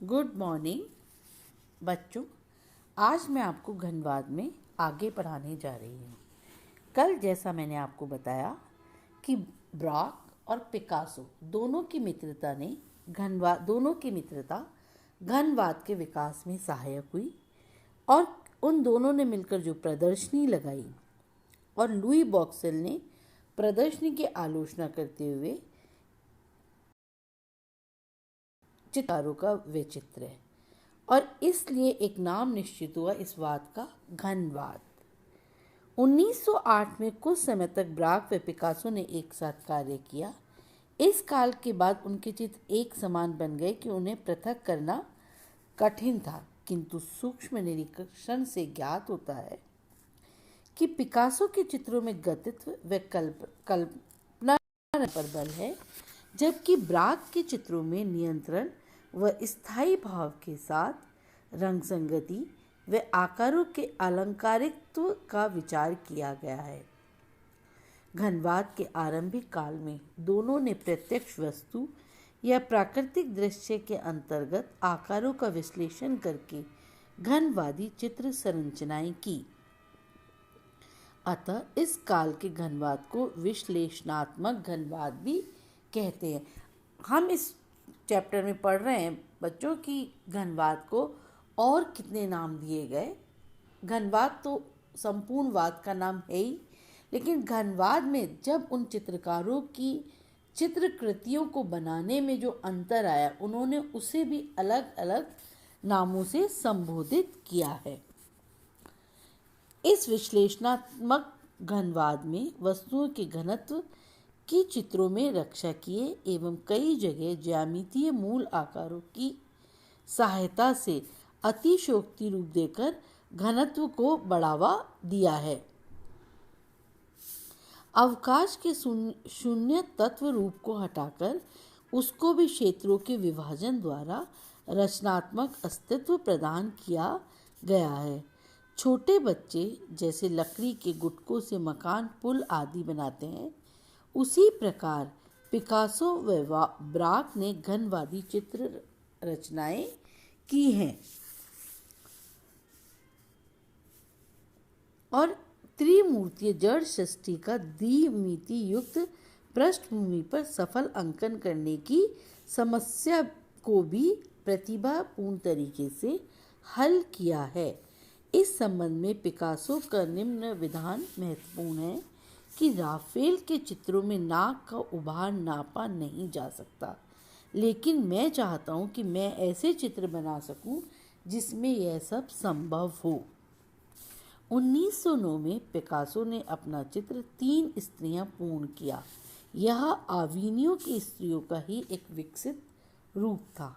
Good morning बच्चों। आज मैं आपको घनवाद में आगे पढ़ाने जा रही हूँ। कल जैसा मैंने आपको बताया कि ब्राक और पिकासो दोनों की मित्रता घनवाद के विकास में सहायक हुई और उन दोनों ने मिलकर जो प्रदर्शनी लगाई और लुई बॉक्सेल ने प्रदर्शनी की आलोचना करते हुए चित्रों का विचित्र है और इसलिए एक नाम निश्चित हुआ इस वाद का, घनवाद। 1908 में कुछ समय तक ब्राक व पिकासो ने एक साथ कार्य किया। इस काल के बाद उनके चित्र एक समान बन गए कि उन्हें पृथक करना कठिन था, किंतु सूक्ष्म निरीक्षण से ज्ञात होता है कि पिकासो के चित्रों में गतित्व व कल्पना पर बल है, जबकि ब्राक के चित्रों में नियंत्रण व स्थायी भाव के साथ रंग संगति व आकारों के अलंकारित्व का विचार किया गया है। घनवाद के आरंभिक काल में दोनों ने प्रत्यक्ष वस्तु या प्राकृतिक दृश्य के अंतर्गत आकारों का विश्लेषण करके घनवादी चित्र संरचनाएं की। अतः इस काल के घनवाद को विश्लेषणात्मक घनवाद भी कहते हैं। हम इस चैप्टर में पढ़ रहे हैं बच्चों की घनवाद को और कितने नाम दिए गए। घनवाद तो संपूर्ण वाद का नाम है ही, लेकिन घनवाद में जब उन चित्रकारों की चित्रकृतियों को बनाने में जो अंतर आया, उन्होंने उसे भी अलग अलग नामों से संबोधित किया है। इस विश्लेषणात्मक घनवाद में वस्तुओं के घनत्व की चित्रों में रक्षा किए एवं कई जगह ज्यामितीय मूल आकारों की सहायता से अतिशयोक्ति रूप देकर घनत्व को बढ़ावा दिया है। अवकाश के शून्य तत्व रूप को हटाकर उसको भी क्षेत्रों के विभाजन द्वारा रचनात्मक अस्तित्व प्रदान किया गया है। छोटे बच्चे जैसे लकड़ी के गुटकों से मकान, पुल आदि बनाते हैं, उसी प्रकार पिकासो व ब्राक ने घनवादी चित्र रचनाएं की हैं और त्रिमूर्तीय जड़ सृष्टि का द्विमिति युक्त पृष्ठभूमि पर सफल अंकन करने की समस्या को भी प्रतिभापूर्ण तरीके से हल किया है। इस संबंध में पिकासो का निम्न विधान महत्वपूर्ण है कि राफेल के चित्रों में नाक का उभार नापा नहीं जा सकता, लेकिन मैं चाहता हूं कि मैं ऐसे चित्र बना सकूं जिसमें यह सब संभव हो। 1909 में पिकासो ने अपना चित्र 3 स्त्रियां पूर्ण किया। यह आविनियो की स्त्रियों का ही एक विकसित रूप था।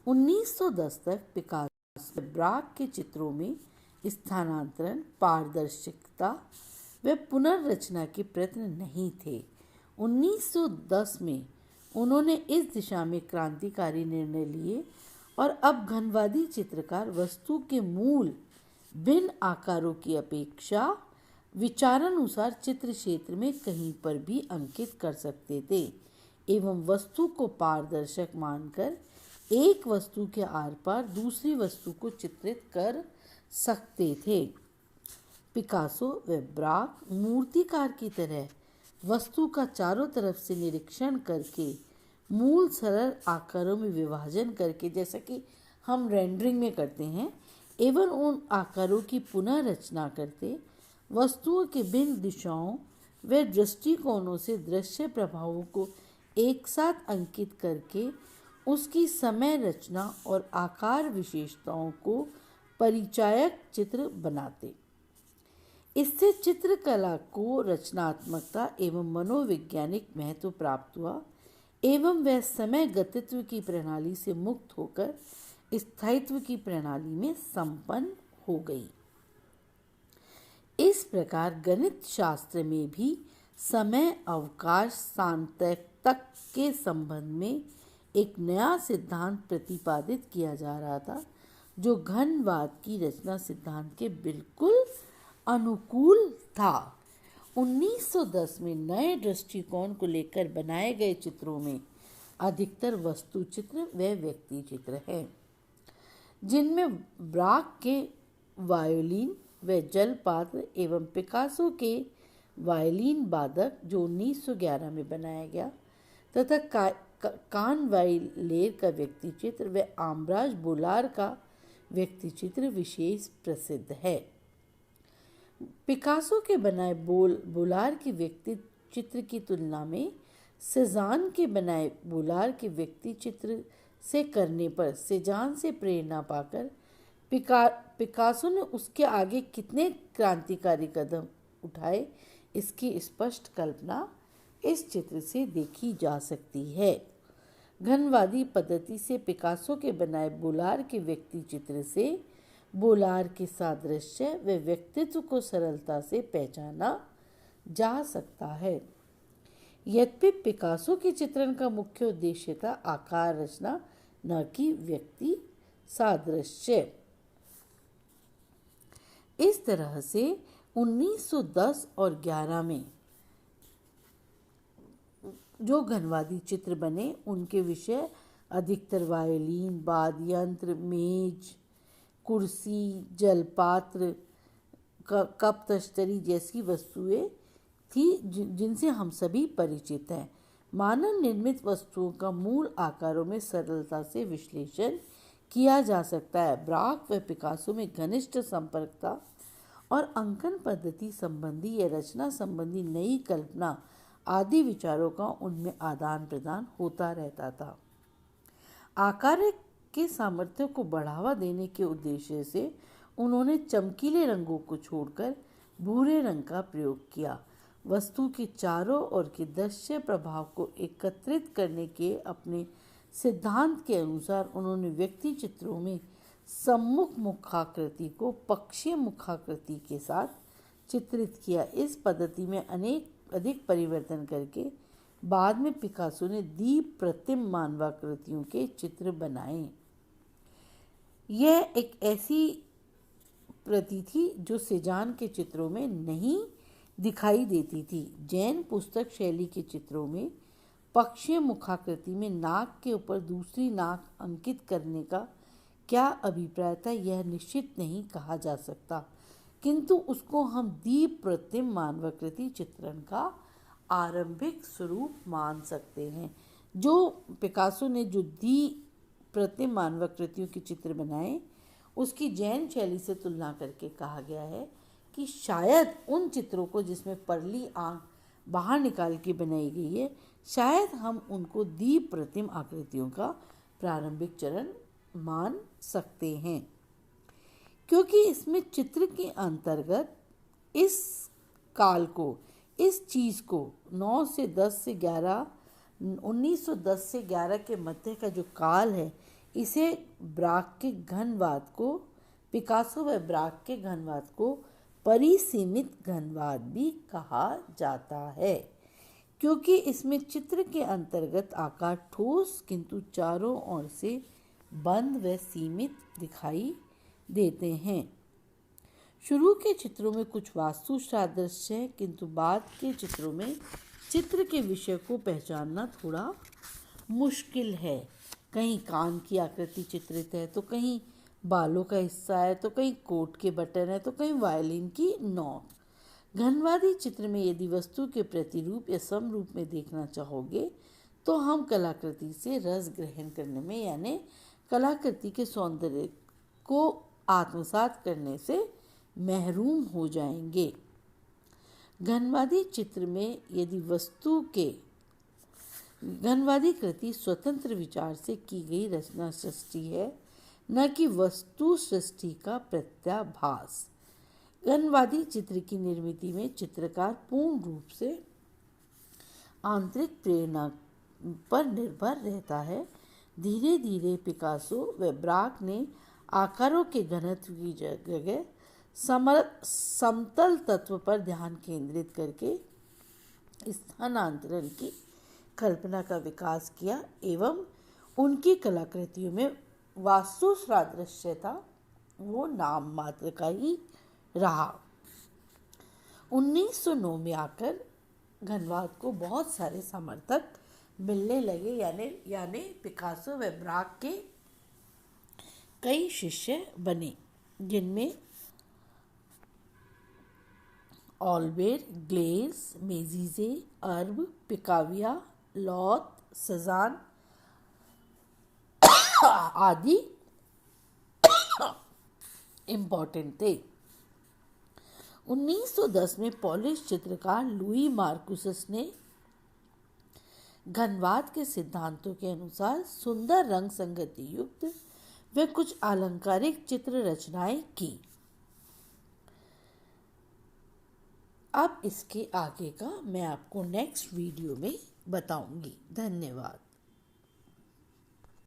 1910 तक पिकासो ब्राक के चित्रों में स्थानांतरण, पारदर्शिता वे पुनर्रचना के प्रयत्न नहीं थे। 1910 में उन्होंने इस दिशा में क्रांतिकारी निर्णय लिए और अब घनवादी चित्रकार वस्तु के मूल भिन्न आकारों की अपेक्षा विचारानुसार चित्र क्षेत्र में कहीं पर भी अंकित कर सकते थे एवं वस्तु को पारदर्शक मानकर एक वस्तु के आर पार दूसरी वस्तु को चित्रित कर सकते थे। पिकासो व ब्राक मूर्तिकार की तरह वस्तु का चारों तरफ से निरीक्षण करके मूल सरल आकारों में विभाजन करके, जैसा कि हम रेंडरिंग में करते हैं, एवं उन आकारों की पुनः रचना करते वस्तुओं के भिन्न दिशाओं व दृष्टिकोणों से दृश्य प्रभावों को एक साथ अंकित करके उसकी समय रचना और आकार विशेषताओं को परिचायक चित्र बनाते। इससे चित्रकला को रचनात्मकता एवं मनोवैज्ञानिक महत्व प्राप्त हुआ एवं वह समय गतित्व की प्रणाली से मुक्त होकर स्थायित्व की प्रणाली में संपन्न हो गई। इस प्रकार गणित शास्त्र में भी समय अवकाश सांतक के संबंध में एक नया सिद्धांत प्रतिपादित किया जा रहा था, जो घनवाद की रचना सिद्धांत के बिल्कुल अनुकूल था। 1910 में नए दृष्टिकोण को लेकर बनाए गए चित्रों में अधिकतर वस्तु चित्र व व्यक्ति चित्र हैं, जिनमें ब्राक के वायोलिन व जलपात्र एवं पिकासो के वायलिन वादक जो 1911 में बनाया गया तथा कान वाइलेर का व्यक्ति चित्र व आम्ब्राज बोलार का व्यक्ति चित्र विशेष प्रसिद्ध है। पिकासो के बनाए बोलार के व्यक्ति चित्र की तुलना में सेजान के बनाए बोलार के व्यक्ति चित्र से करने पर सेजान से प्रेरणा पाकर पिकासो ने उसके आगे कितने क्रांतिकारी कदम उठाए, इसकी स्पष्ट कल्पना इस चित्र से देखी जा सकती है। घनवादी पद्धति से पिकासो के बनाए बोलार के व्यक्ति चित्र से बोलार के सादृश्य व व्यक्तित्व को सरलता से पहचाना जा सकता है। यद्यपि पिकासो के चित्रण का मुख्य उद्देश्य था आकार रचना, न कि व्यक्ति सादृश्य। इस तरह से 1910 और 11 में जो घनवादी चित्र बने उनके विषय अधिकतर वायोलिन, वाद्य यंत्र, मेज, कुर्सी, जलपात्र, कप, तश्तरी जैसी वस्तुएं थी जिनसे हम सभी परिचित हैं। मानव निर्मित वस्तुओं का मूल आकारों में सरलता से विश्लेषण किया जा सकता है। ब्राक व पिकासो में घनिष्ठ संपर्क था और अंकन पद्धति संबंधी या रचना संबंधी नई कल्पना आदि विचारों का उनमें आदान प्रदान होता रहता था। आकार के सामर्थ्य को बढ़ावा देने के उद्देश्य से उन्होंने चमकीले रंगों को छोड़कर भूरे रंग का प्रयोग किया। वस्तु के चारों ओर के दृश्य प्रभाव को एकत्रित करने के अपने सिद्धांत के अनुसार उन्होंने व्यक्ति चित्रों में सम्मुख मुखाकृति को पक्षीय मुखाकृति के साथ चित्रित किया। इस पद्धति में अधिक परिवर्तन करके बाद में पिकासो ने दीप प्रतिम मानवाकृतियों के चित्र बनाए। यह एक ऐसी प्रति थी जो सेजान के चित्रों में नहीं दिखाई देती थी। जैन पुस्तक शैली के चित्रों में पक्षीय मुखाकृति में नाक के ऊपर दूसरी नाक अंकित करने का क्या अभिप्राय था यह निश्चित नहीं कहा जा सकता, किंतु उसको हम दीप प्रतिम मानवाकृति चित्रण का आरंभिक स्वरूप मान सकते हैं। जो पिकासो ने जो दीप प्रतिम मानवाकृतियों के चित्र बनाए उसकी जैन शैली से तुलना करके कहा गया है कि शायद उन चित्रों को जिसमें परली आंख बाहर निकाल के बनाई गई है, शायद हम उनको दीप प्रतिम आकृतियों का प्रारंभिक चरण मान सकते हैं, क्योंकि इसमें चित्र के अंतर्गत इस काल को, इस चीज़ को 1910 से 11 के मध्य का जो काल है, इसे ब्राक के घनवाद को, पिकासो व ब्राक के घनवाद को परिसीमित घनवाद भी कहा जाता है, क्योंकि इसमें चित्र के अंतर्गत आकार ठोस किंतु चारों ओर से बंद व सीमित दिखाई देते हैं। शुरू के चित्रों में कुछ वास्तु सादृश्य है, किंतु बाद के चित्रों में चित्र के विषय को पहचानना थोड़ा मुश्किल है। कहीं कान की आकृति चित्रित है, तो कहीं बालों का हिस्सा है, तो कहीं कोट के बटन है, तो कहीं वायलिन की नोक। घनवादी चित्र में यदि वस्तु के प्रतिरूप या समरूप में देखना चाहोगे तो हम कलाकृति से रस ग्रहण करने में, यानी कलाकृति के सौंदर्य को आत्मसात करने से महरूम हो जाएंगे। घनवादी चित्र में यदि वस्तु के घनवादी कृति स्वतंत्र विचार से की गई रचना सृष्टि है, न कि वस्तु सृष्टि का प्रत्याभास। घनवादी चित्र की निर्मिति में चित्रकार पूर्ण रूप से आंतरिक प्रेरणा पर निर्भर रहता है। धीरे धीरे पिकासो व ब्राक ने आकारों के घनत्व की जगह समतल तत्व पर ध्यान केंद्रित करके स्थानांतरण की कल्पना का विकास किया एवं उनकी कलाकृतियों में वास्तु सादृश्यता वो नाम मात्र का ही रहा। 1909 में आकर घनवाद को बहुत सारे समर्थक मिलने लगे, यानी पिकासो व ब्राक के कई शिष्य बने, जिनमें ऑल्बेर, ग्लेस, मेजीजे, अर्ब, पिकाविया, लॉथ, सजान आदि इम्पोर्टेंट थे। 1910 में पोलिश चित्रकार लुई मार्कुसस ने घनवाद के सिद्धांतों के अनुसार सुंदर रंग संगति युक्त व कुछ आलंकारिक चित्र रचनाएं की। अब इसके आगे का मैं आपको नेक्स्ट वीडियो में बताऊंगी। धन्यवाद।